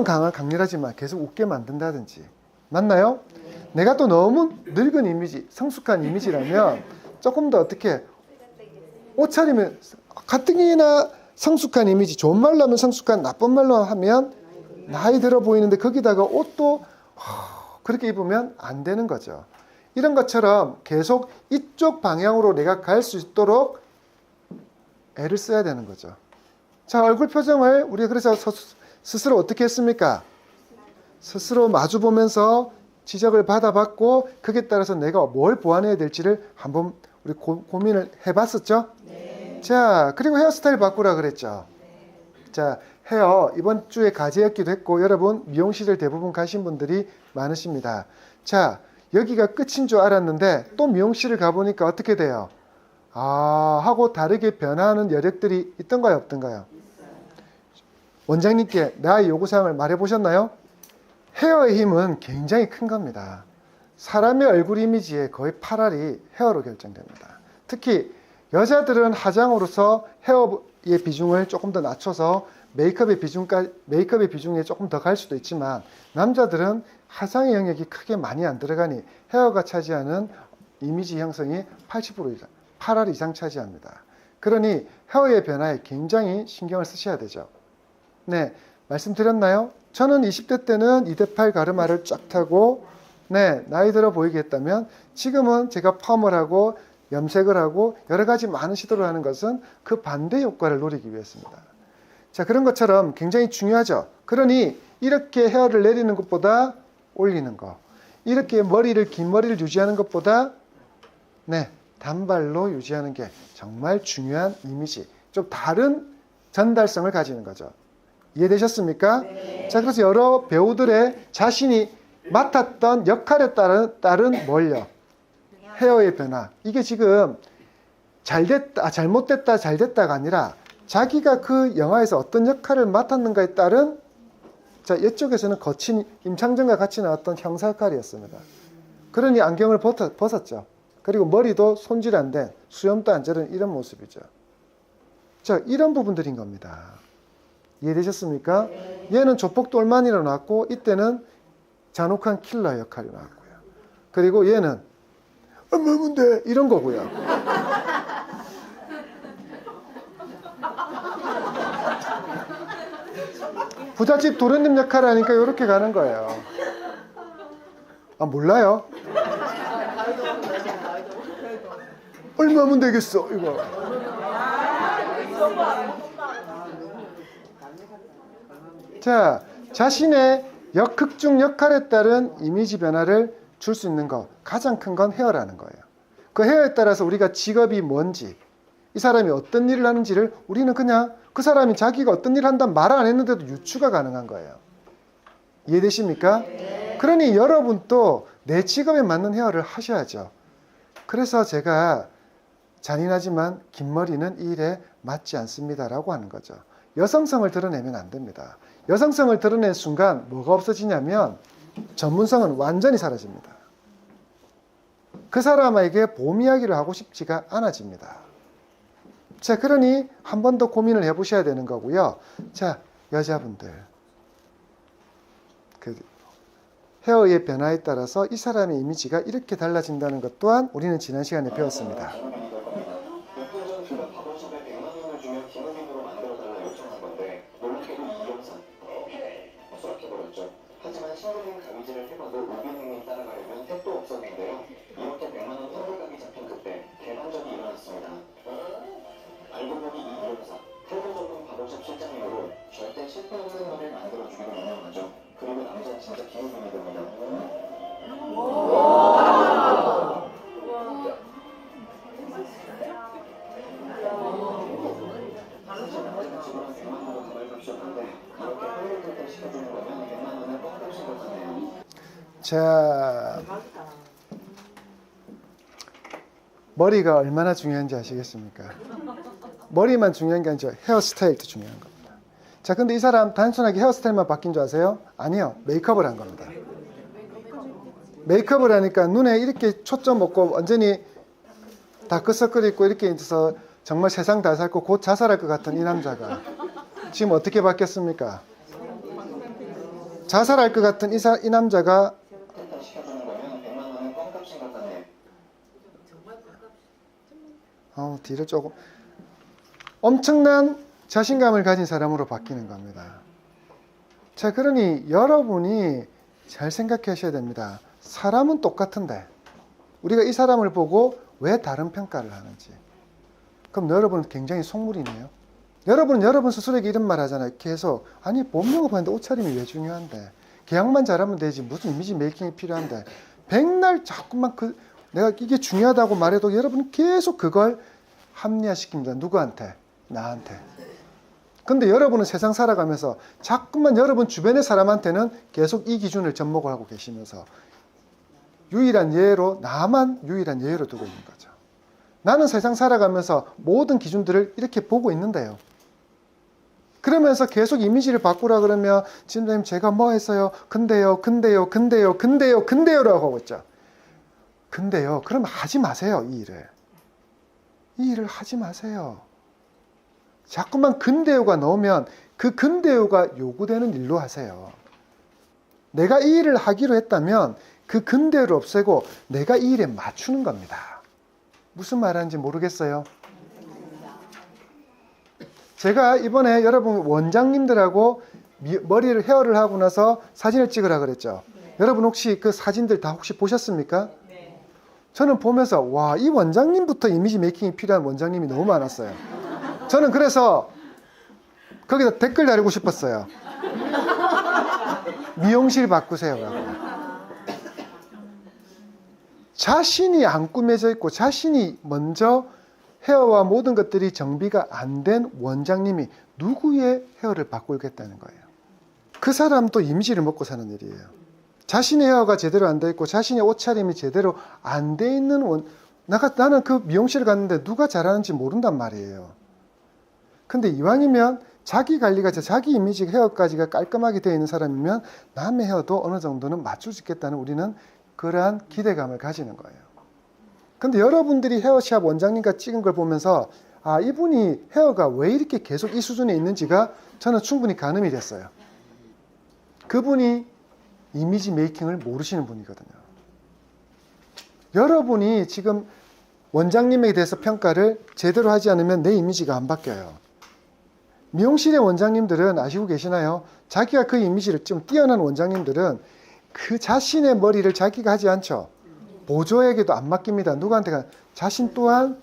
Speaker 1: 강렬하지만 계속 웃게 만든다든지. 맞나요? 내가 또 너무 늙은 이미지, 성숙한 이미지라면 조금 더 어떻게 옷차림을 가뜩이나 성숙한 이미지, 좋은 말로 하면 성숙한, 나쁜 말로 하면 나이 들어 보이는데 거기다가 옷도 그렇게 입으면 안 되는 거죠. 이런 것처럼 계속 이쪽 방향으로 내가 갈 수 있도록 애를 써야 되는 거죠. 자, 얼굴 표정을 우리가 그래서 스스로 어떻게 했습니까? 스스로 마주 보면서 지적을 받아봤고 거기에 따라서 내가 뭘 보완해야 될지를 한번 우리 고민을 해봤었죠? 네. 자, 그리고 헤어스타일 바꾸라 그랬죠? 네. 자, 헤어 이번 주에 과제였기도 했고 여러분 미용실을 대부분 가신 분들이 많으십니다. 자, 여기가 끝인 줄 알았는데 또 미용실을 가보니까 어떻게 돼요? 하고 다르게 변화하는 여력들이 있던가요, 없던가요? 원장님께 나의 요구사항을 말해보셨나요? 헤어의 힘은 굉장히 큰 겁니다. 사람의 얼굴 이미지의 거의 8할이 헤어로 결정됩니다. 특히 여자들은 화장으로서 헤어의 비중을 조금 더 낮춰서 메이크업의 비중에 조금 더 갈 수도 있지만 남자들은 화장의 영역이 크게 많이 안 들어가니 헤어가 차지하는 이미지 형성이 80% 이상, 8할 이상 차지합니다. 그러니 헤어의 변화에 굉장히 신경을 쓰셔야 되죠. 네, 말씀드렸나요? 저는 20대 때는 2대8 가르마를 쫙 타고 네, 나이 들어 보이게 했다면 지금은 제가 펌을 하고 염색을 하고 여러 가지 많은 시도를 하는 것은 그 반대 효과를 노리기 위해서입니다. 자, 그런 것처럼 굉장히 중요하죠. 그러니 이렇게 헤어를 내리는 것보다 올리는 거, 이렇게 긴 머리를 유지하는 것보다 네, 단발로 유지하는 게 정말 중요한 이미지, 좀 다른 전달성을 가지는 거죠. 이해되셨습니까? 네. 자, 그래서 여러 배우들의 자신이 맡았던 역할에 따른 뭘요? 헤어의 변화. 이게 지금 잘못됐다, 잘됐다가 아니라 자기가 그 영화에서 어떤 역할을 맡았는가에 따른 자, 이쪽에서는 거친 임창정과 같이 나왔던 형사 역할이었습니다. 그러니 안경을 벗었죠. 그리고 머리도 손질 안 된, 수염도 안 자른 이런 모습이죠. 자, 이런 부분들인 겁니다. 이해되셨습니까? 네. 얘는 조폭 돌만이로 나왔고 이때는 잔혹한 킬러 역할이 나왔고요. 그리고 얘는 뭔데 이런 거고요. 부잣집 도련님 역할을 하니까 이렇게 가는 거예요. 몰라요? 얼마면 되겠어 이거. 자, 자신의 극중 역할에 따른 이미지 변화를 줄 수 있는 거 가장 큰 건 헤어라는 거예요. 그 헤어에 따라서 우리가 직업이 뭔지 이 사람이 어떤 일을 하는지를 우리는 그냥 그 사람이 자기가 어떤 일을 한다는 말을 안 했는데도 유추가 가능한 거예요. 이해되십니까? 네. 그러니 여러분도 내 직업에 맞는 헤어를 하셔야죠. 그래서 제가 잔인하지만 긴 머리는 이 일에 맞지 않습니다라고 하는 거죠. 여성성을 드러내면 안 됩니다. 여성성을 드러낸 순간 뭐가 없어지냐면 전문성은 완전히 사라집니다. 그 사람에게 봄 이야기를 하고 싶지가 않아집니다. 자, 그러니 한 번 더 고민을 해보셔야 되는 거고요. 자, 여자분들. 그 헤어의 변화에 따라서 이 사람의 이미지가 이렇게 달라진다는 것 또한 우리는 지난 시간에 배웠습니다.
Speaker 3: 하지만 신고된 가위질을 해봐도 우빈행위 따라가려면 택도 없었는데요. 이렇게 100만 원 선불각이 잡힌 그때 대반전이 일어났습니다. 알고 보니 이 변호사 태도 전문 바로샵 실장님으로 절대 실패 없는 말을 만들어주기로 유명하죠. 그리고 남자는 진짜 비호감이 됩니다. 지금은 100만 원을 가발값이었는데 이렇게 하루를 때 시켜주는 거면 100만 원을 뻥값인 것 같네요.
Speaker 1: 자, 머리가 얼마나 중요한지 아시겠습니까? 머리만 중요한 게 아니죠. 헤어스타일도 중요한 겁니다. 자, 근데 이 사람 단순하게 헤어스타일만 바뀐 줄 아세요? 아니요. 메이크업을 한 겁니다. 메이크업을 하니까 눈에 이렇게 초점 없고 완전히 다크서클 있고 이렇게 있어서 정말 세상 다 살고 곧 자살할 것 같은 이 남자가 지금 어떻게 바뀌었습니까? 자살할 것 같은 이 남자가
Speaker 3: 시켜주는 거면 100만 원은 뻥값인 것 같네요.
Speaker 1: 뒤를 조금 엄청난 자신감을 가진 사람으로 바뀌는 겁니다. 자, 그러니 여러분이 잘 생각하셔야 됩니다. 사람은 똑같은데 우리가 이 사람을 보고 왜 다른 평가를 하는지. 그럼 여러분은 굉장히 속물이네요. 여러분은 여러분 스스로에게 이런 말 하잖아요. 계속 아니 본명을 봤는데 옷차림이 왜 중요한데 계약만 잘하면 되지 무슨 이미지 메이킹이 필요한데 백날 자꾸만 내가 이게 중요하다고 말해도 여러분은 계속 그걸 합리화시킵니다. 누구한테? 나한테. 근데 여러분은 세상 살아가면서 자꾸만 여러분 주변의 사람한테는 계속 이 기준을 접목을 하고 계시면서 유일한 예로 나만 유일한 예로 두고 있는 거죠. 나는 세상 살아가면서 모든 기준들을 이렇게 보고 있는데요. 그러면서 계속 이미지를 바꾸라 그러면 지금 제가 뭐 했어요? 근데요 라고 하고 있죠. 근데요, 그럼 하지 마세요. 이 일을 하지 마세요. 자꾸만 근데요가 나오면 그 근데요가 요구되는 일로 하세요. 내가 이 일을 하기로 했다면 그 근데요를 없애고 내가 이 일에 맞추는 겁니다. 무슨 말하는지 모르겠어요? 제가 이번에 여러분 원장님들하고 머리를 헤어를 하고 나서 사진을 찍으라 그랬죠. 여러분 혹시 그 사진들 다 혹시 보셨습니까? 저는 보면서 와, 이 원장님부터 이미지 메이킹이 필요한 원장님이 너무 많았어요. 저는 그래서 거기다 댓글 달고 싶었어요. 미용실 바꾸세요라고. 자신이 안 꾸며져 있고 자신이 먼저 헤어와 모든 것들이 정비가 안 된 원장님이 누구의 헤어를 바꾸겠다는 거예요. 그 사람도 이미지를 먹고 사는 일이에요. 자신의 헤어가 제대로 안 돼 있고 자신의 옷차림이 제대로 안 돼 있는 나는 그 미용실을 갔는데 누가 잘하는지 모른단 말이에요. 근데 이왕이면 자기 관리가 자기 이미지 헤어까지가 깔끔하게 되어 있는 사람이면 남의 헤어도 어느 정도는 맞출 수 있겠다는 우리는 그러한 기대감을 가지는 거예요. 근데 여러분들이 헤어샵 원장님과 찍은 걸 보면서 아, 이분이 헤어가 왜 이렇게 계속 이 수준에 있는지가 저는 충분히 가늠이 됐어요. 그분이 이미지 메이킹을 모르시는 분이거든요. 여러분이 지금 원장님에 대해서 평가를 제대로 하지 않으면 내 이미지가 안 바뀌어요. 미용실의 원장님들은 아시고 계시나요? 자기가 그 이미지를 좀 뛰어난 원장님들은 그 자신의 머리를 자기가 하지 않죠. 보조에게도 안 맡깁니다. 누구한테 가? 자신 또한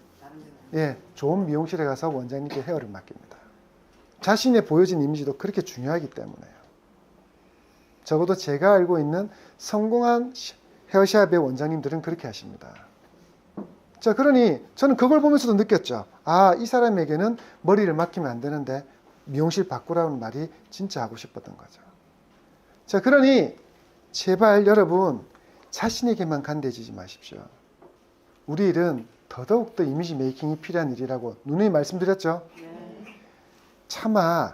Speaker 1: 좋은 미용실에 가서 원장님께 헤어를 맡깁니다. 자신의 보여진 이미지도 그렇게 중요하기 때문에요. 적어도 제가 알고 있는 성공한 헤어샵의 원장님들은 그렇게 하십니다. 자, 그러니 저는 그걸 보면서도 느꼈죠. 아, 이 사람에게는 머리를 맡기면 안 되는데 미용실 바꾸라는 말이 진짜 하고 싶었던 거죠. 자, 그러니 제발 여러분 자신에게만 간대지지 마십시오. 우리 일은 더더욱더 이미지 메이킹이 필요한 일이라고 누누이 말씀드렸죠. 차마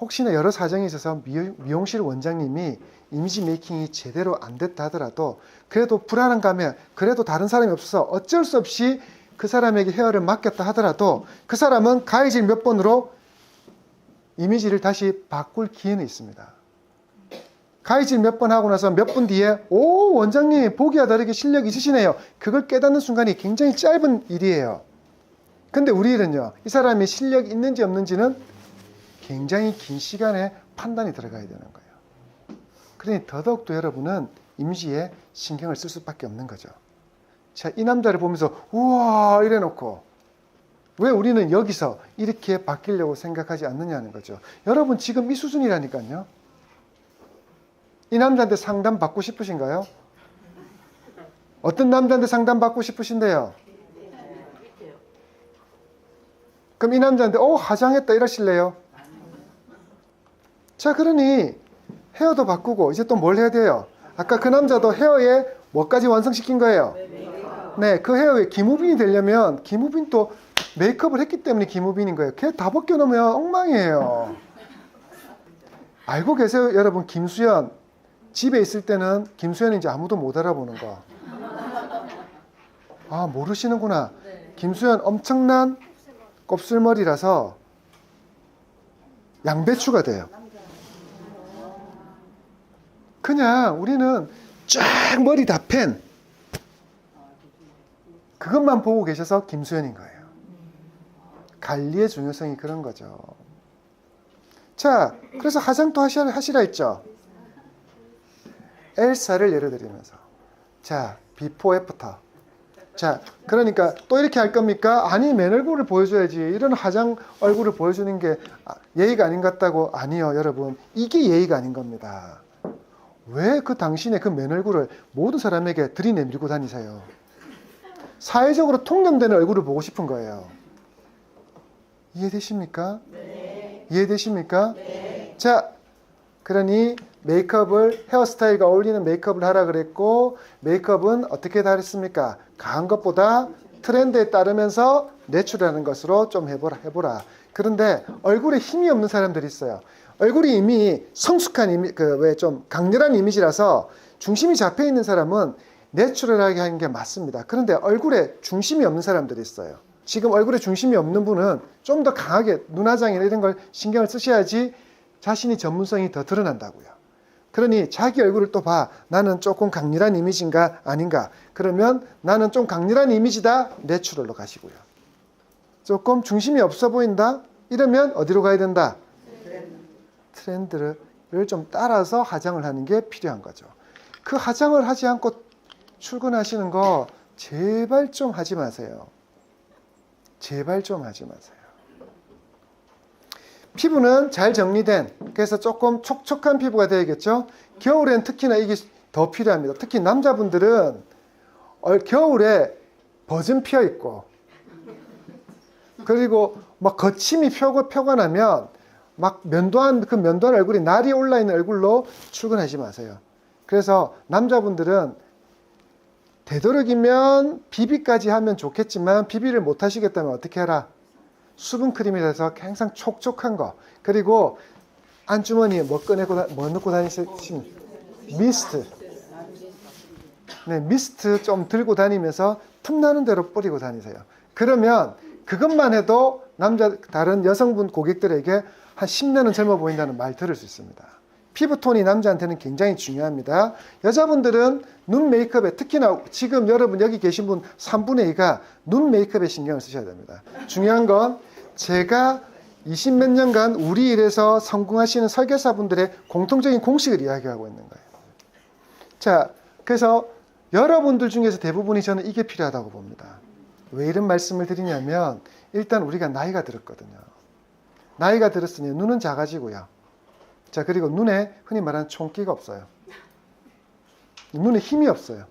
Speaker 1: 혹시나 여러 사정이 있어서 미용실 원장님이 이미지 메이킹이 제대로 안 됐다 하더라도 그래도 불안한 감에 그래도 다른 사람이 없어서 어쩔 수 없이 그 사람에게 헤어를 맡겼다 하더라도 그 사람은 가해질 몇 번으로 이미지를 다시 바꿀 기회는 있습니다. 가해질 몇 번 하고 나서 몇 분 뒤에 오, 원장님 보기와 다르게 실력이 있으시네요. 그걸 깨닫는 순간이 굉장히 짧은 일이에요. 근데 우리 일은요, 이 사람이 실력이 있는지 없는지는 굉장히 긴 시간에 판단이 들어가야 되는 거예요. 그러니 더더욱더 여러분은 이미지에 신경을 쓸 수밖에 없는 거죠. 자, 이 남자를 보면서 우와 이래 놓고 왜 우리는 여기서 이렇게 바뀌려고 생각하지 않느냐는 거죠. 여러분 지금 이 수준이라니까요. 이 남자한테 상담 받고 싶으신가요? 어떤 남자한테 상담 받고 싶으신데요? 그럼 이 남자한테 화장했다 이러실래요? 자, 그러니 헤어도 바꾸고 이제 또 뭘 해야 돼요? 아까 그 남자도 헤어에 뭐까지 완성시킨 거예요? 네, 그 헤어에 김우빈이 되려면 김우빈도 메이크업을 했기 때문에 김우빈인 거예요. 걔 다 벗겨놓으면 엉망이에요. 알고 계세요, 여러분? 김수현 집에 있을 때는 김수현인지 아무도 못 알아보는 거. 아, 모르시는구나. 김수현 엄청난 곱슬머리라서 양배추가 돼요. 그냥 우리는 쫙 머리 다 팬 그것만 보고 계셔서 김수현인 거예요. 관리의 중요성이 그런 거죠. 자, 그래서 화장 또 하시라 했죠. 엘사를 예를 들면서 자, 비포 애프터. 자, 그러니까 또 이렇게 할 겁니까? 아니, 맨 얼굴을 보여줘야지. 이런 화장 얼굴을 보여주는 게 예의가 아닌 것 같다고? 아니요, 여러분. 이게 예의가 아닌 겁니다. 왜 그 당신의 그 맨 얼굴을 모든 사람에게 들이내밀고 다니세요? 사회적으로 통념되는 얼굴을 보고 싶은 거예요. 이해되십니까? 네. 이해되십니까? 네. 자, 그러니 메이크업을 헤어스타일과 어울리는 메이크업을 하라 그랬고, 메이크업은 어떻게 다르습니까? 강한 것보다 트렌드에 따르면서 내추럴한 것으로 좀 해보라. 그런데 얼굴에 힘이 없는 사람들이 있어요. 얼굴이 이미 성숙한 왜 좀 강렬한 이미지라서 중심이 잡혀 있는 사람은 내추럴하게 하는 게 맞습니다. 그런데 얼굴에 중심이 없는 사람들이 있어요. 지금 얼굴에 중심이 없는 분은 좀 더 강하게 눈화장이나 이런 걸 신경을 쓰셔야지 자신이 전문성이 더 드러난다고요. 그러니 자기 얼굴을 또 봐. 나는 조금 강렬한 이미지인가 아닌가. 그러면 나는 좀 강렬한 이미지다. 내추럴로 가시고요. 조금 중심이 없어 보인다. 이러면 어디로 가야 된다? 트렌드를 좀 따라서 화장을 하는 게 필요한 거죠. 그 화장을 하지 않고 출근하시는 거 제발 좀 하지 마세요. 제발 좀 하지 마세요. 피부는 잘 정리된, 그래서 조금 촉촉한 피부가 되야겠죠. 겨울엔 특히나 이게 더 필요합니다. 특히 남자분들은 겨울에 버전 피어 있고, 그리고 막 거침이 펴가 나면 막 면도한 얼굴이 날이 올라 있는 얼굴로 출근하지 마세요. 그래서 남자분들은 되도록이면 비비까지 하면 좋겠지만 비비를 못 하시겠다면 어떻게 해라? 수분크림이라서 항상 촉촉한 거. 그리고 안주머니에 뭐 넣고 다니시면 미스트. 네, 미스트 좀 들고 다니면서 틈나는 대로 뿌리고 다니세요. 그러면 그것만 해도 다른 여성분 고객들에게 한 10년은 젊어 보인다는 말 들을 수 있습니다. 피부톤이 남자한테는 굉장히 중요합니다. 여자분들은 눈 메이크업에, 특히나 지금 여러분 여기 계신 분 3분의 2가 눈 메이크업에 신경을 쓰셔야 됩니다. 중요한 건 제가 20몇 년간 우리 일에서 성공하시는 설계사분들의 공통적인 공식을 이야기하고 있는 거예요. 자, 그래서 여러분들 중에서 대부분이 저는 이게 필요하다고 봅니다. 왜 이런 말씀을 드리냐면, 일단 우리가 나이가 들었거든요. 나이가 들었으니 눈은 작아지고요. 자, 그리고 눈에 흔히 말하는 총기가 없어요. 눈에 힘이 없어요.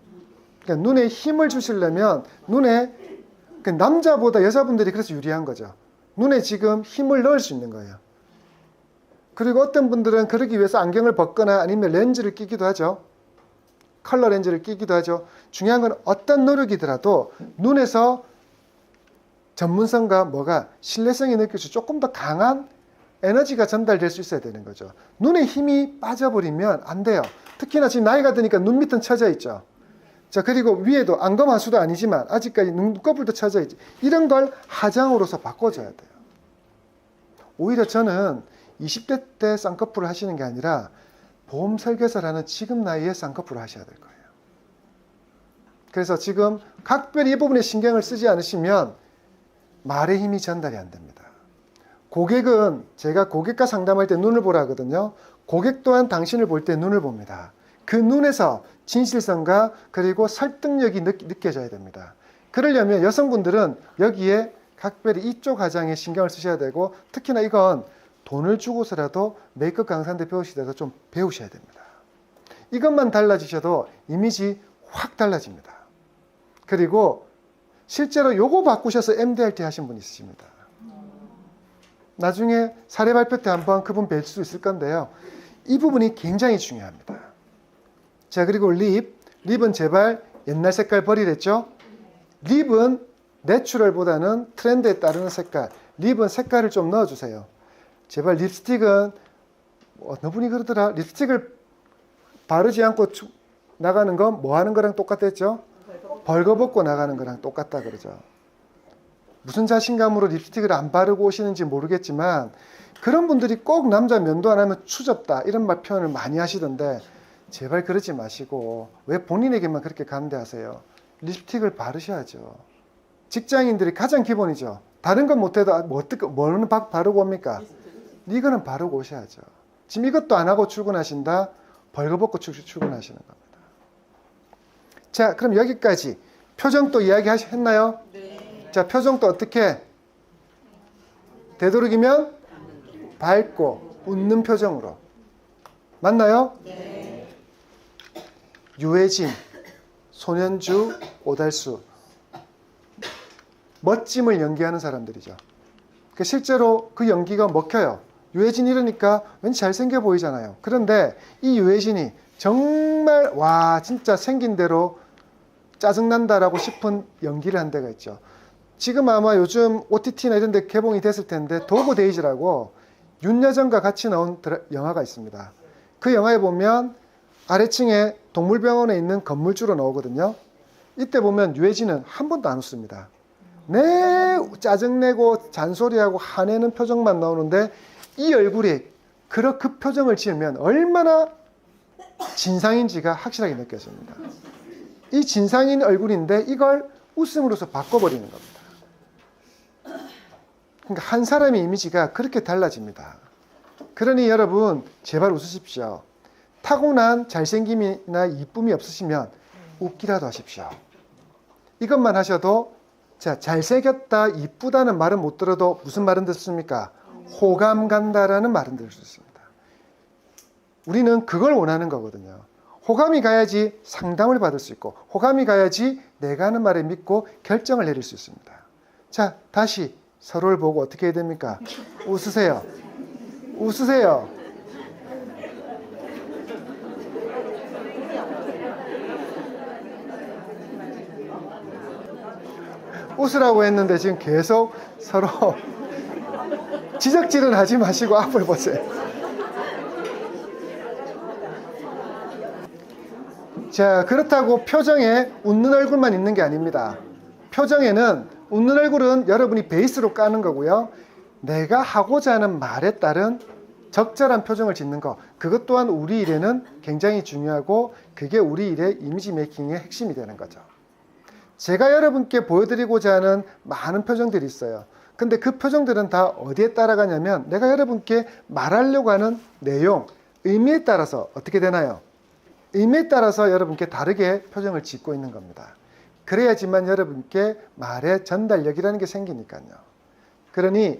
Speaker 1: 그러니까 눈에 힘을 주시려면 남자보다 여자분들이 그래서 유리한 거죠. 눈에 지금 힘을 넣을 수 있는 거예요. 그리고 어떤 분들은 그러기 위해서 안경을 벗거나 아니면 렌즈를 끼기도 하죠. 컬러 렌즈를 끼기도 하죠. 중요한 건 어떤 노력이더라도 눈에서 전문성과 신뢰성이 느껴져 조금 더 강한 에너지가 전달될 수 있어야 되는 거죠. 눈에 힘이 빠져버리면 안 돼요. 특히나 지금 나이가 드니까 눈 밑은 처져 있죠. 자, 그리고 위에도 안검하수도 아니지만 아직까지 눈꺼풀도 처져 있지. 이런 걸 화장으로서 바꿔줘야 돼요. 오히려 저는 20대 때 쌍꺼풀을 하시는 게 아니라 보험 설계사라는 지금 나이에 쌍꺼풀을 하셔야 될 거예요. 그래서 지금 각별히 이 부분에 신경을 쓰지 않으시면 말의 힘이 전달이 안 됩니다. 고객은 제가 고객과 상담할 때 눈을 보라 하거든요. 고객 또한 당신을 볼 때 눈을 봅니다. 그 눈에서 진실성과 그리고 설득력이 느껴져야 됩니다. 그러려면 여성분들은 여기에 각별히 이쪽 화장에 신경을 쓰셔야 되고, 특히나 이건 돈을 주고서라도 메이크업 강사한테 배우시더라도 좀 배우셔야 됩니다. 이것만 달라지셔도 이미지 확 달라집니다. 그리고 실제로 요거 바꾸셔서 MDRT 하신 분 있으십니다. 나중에 사례 발표 때 한번 그분 뵐 수 있을 건데요. 이 부분이 굉장히 중요합니다. 자, 그리고 립은 제발 옛날 색깔 버리랬죠? 립은 내추럴보다는 트렌드에 따르는 색깔. 립은 색깔을 좀 넣어주세요. 제발 립스틱은 어느 분이 그러더라. 립스틱을 바르지 않고 나가는 건 뭐 하는 거랑 똑같았죠? 벌거벗고 나가는 거랑 똑같다 그러죠. 무슨 자신감으로 립스틱을 안 바르고 오시는지 모르겠지만 그런 분들이 꼭 남자 면도 안 하면 추접다 이런 말 표현을 많이 하시던데 제발 그러지 마시고 왜 본인에게만 그렇게 강대하세요? 립스틱을 바르셔야죠. 직장인들이 가장 기본이죠. 다른 건 못해도 뭐는 바르고 옵니까? 이거는 바르고 오셔야죠. 지금 이것도 안 하고 출근하신다? 벌거벗고 출근하시는 겁니다. 자, 그럼 여기까지 표정 또 이야기 했나요? 네. 자, 표정도 어떻게? 되도록이면 밝고 웃는 표정으로. 맞나요? 네. 유해진, 손현주, 오달수. 멋짐을 연기하는 사람들이죠. 실제로 그 연기가 먹혀요. 유해진 이러니까 왠지 잘생겨 보이잖아요. 그런데 이 유해진이 정말 와 진짜 생긴 대로 짜증난다라고 싶은 연기를 한 데가 있죠. 지금 아마 요즘 OTT나 이런 데 개봉이 됐을 텐데 도그 데이즈라고 윤여정과 같이 나온 영화가 있습니다. 그 영화에 보면 아래층에 동물병원에 있는 건물주로 나오거든요. 이때 보면 유해진은 한 번도 안 웃습니다. 짜증내고 잔소리하고 화내는 표정만 나오는데 이 얼굴이 그 표정을 지으면 얼마나 진상인지가 확실하게 느껴집니다. 이 진상인 얼굴인데 이걸 웃음으로써 바꿔버리는 겁니다. 그러니까 한 사람의 이미지가 그렇게 달라집니다. 그러니 여러분 제발 웃으십시오. 타고난 잘생김이나 이쁨이 없으시면 웃기라도 하십시오. 이것만 하셔도 자, 잘생겼다, 이쁘다는 말은 못 들어도 무슨 말은 듣습니까? 호감 간다라는 말은 들을 수 있습니다. 우리는 그걸 원하는 거거든요. 호감이 가야지 상담을 받을 수 있고 호감이 가야지 내가 하는 말을 믿고 결정을 내릴 수 있습니다. 자, 다시 서로를 보고 어떻게 해야 됩니까? 웃으세요. 웃으세요. 웃으라고 했는데 지금 계속 서로 지적질은 하지 마시고 앞을 보세요. 자, 그렇다고 표정에 웃는 얼굴만 있는 게 아닙니다. 표정에는 웃는 얼굴은 여러분이 베이스로 까는 거고요. 내가 하고자 하는 말에 따른 적절한 표정을 짓는 거, 그것 또한 우리 일에는 굉장히 중요하고 그게 우리 일의 이미지 메이킹의 핵심이 되는 거죠. 제가 여러분께 보여드리고자 하는 많은 표정들이 있어요. 근데 그 표정들은 다 어디에 따라가냐면 내가 여러분께 말하려고 하는 내용, 의미에 따라서 어떻게 되나요? 의미에 따라서 여러분께 다르게 표정을 짓고 있는 겁니다. 그래야지만 여러분께 말의 전달력이라는 게 생기니까요. 그러니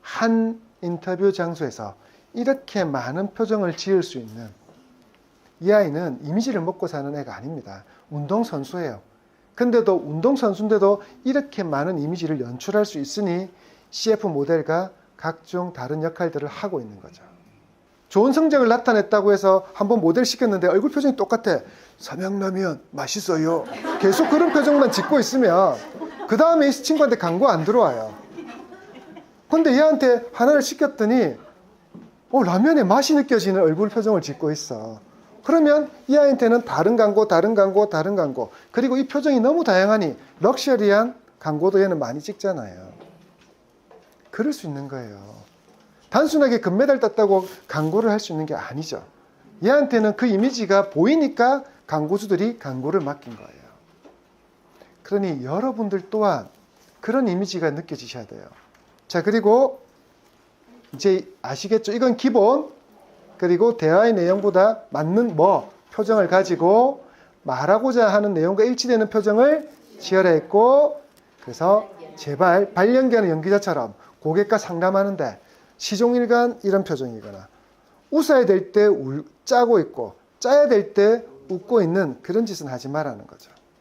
Speaker 1: 한 인터뷰 장소에서 이렇게 많은 표정을 지을 수 있는 이 아이는 이미지를 먹고 사는 애가 아닙니다. 운동선수예요. 근데도 운동선수인데도 이렇게 많은 이미지를 연출할 수 있으니 CF 모델과 각종 다른 역할들을 하고 있는 거죠. 좋은 성적을 나타냈다고 해서 한번 모델 시켰는데 얼굴 표정이 똑같아. 삼양라면 맛있어요. 계속 그런 표정만 짓고 있으면 그 다음에 이 친구한테 광고 안 들어와요. 근데 얘한테 하나를 시켰더니 라면의 맛이 느껴지는 얼굴 표정을 짓고 있어. 그러면 이 아이한테는 다른 광고, 다른 광고, 다른 광고. 그리고 이 표정이 너무 다양하니 럭셔리한 광고도 얘는 많이 찍잖아요. 그럴 수 있는 거예요. 단순하게 금메달 땄다고 광고를 할 수 있는 게 아니죠. 얘한테는 그 이미지가 보이니까 광고주들이 광고를 맡긴 거예요. 그러니 여러분들 또한 그런 이미지가 느껴지셔야 돼요. 자, 그리고 이제 아시겠죠? 이건 기본. 그리고 대화의 내용보다 맞는 표정을 가지고 말하고자 하는 내용과 일치되는 표정을 지어야 했고, 그래서 제발 발연기하는 연기자처럼 고객과 상담하는데 시종일관 이런 표정이거나 웃어야 될 때 짜고 있고 짜야 될 때 웃고 있는 그런 짓은 하지 말라는 거죠.